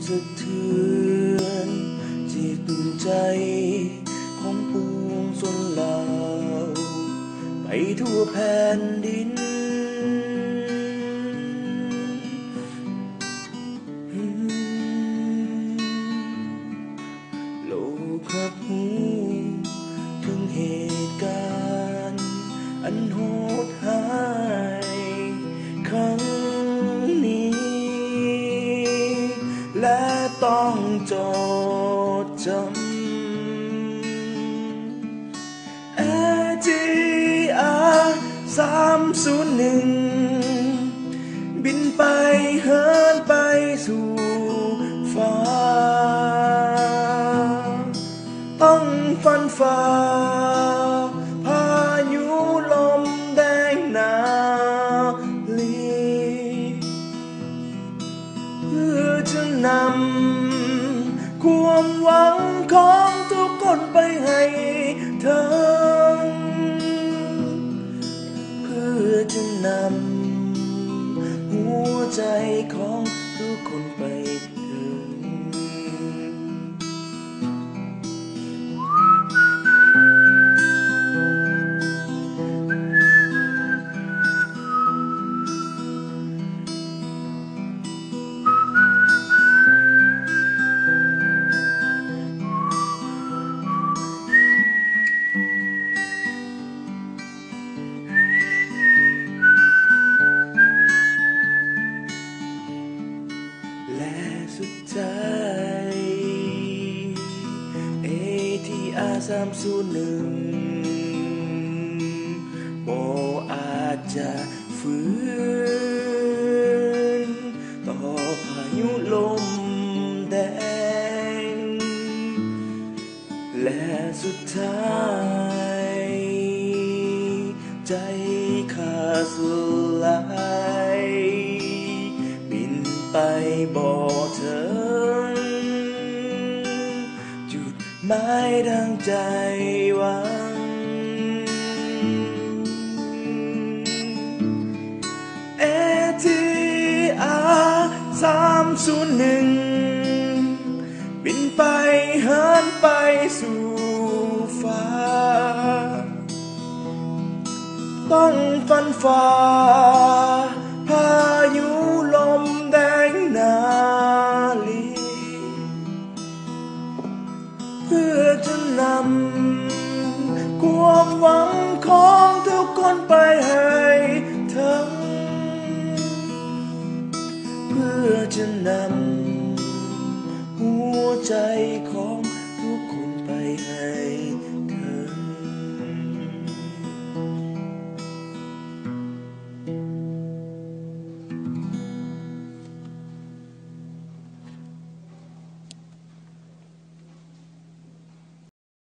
สะเทือนจิตใจของปวงชนเหล่าไปทั่วแผ่นดินโลกรับรู้ถึงเหตุการณ์อันโหดร้ายครั้งนี้และต้องจดจำATR 301บินไปเหินไปสู่ฟ้าต้องฟันฝ่าพายุลมแดงนาลีเพื่อจะนำความหวังของทุกคนไปให้เธอเพื่อจะนำหัวใจของทุกคนไปถึงและสุดท้าย ATR 301บ่อาจจะฝืนต่อพายุลมแดงและสุดท้ายใจขาดสลายบินไปบ่ถึงจุดหมายดังใจหวังATR 301บินไปเหินไปสู่ฟ้าต้องฟันฝ่าพายุลมแดงนาลีเพื่อจะนำความหวังของทุกคนไปให้ถึงเพื่อจะนำหัวใจของทุกคนไปให้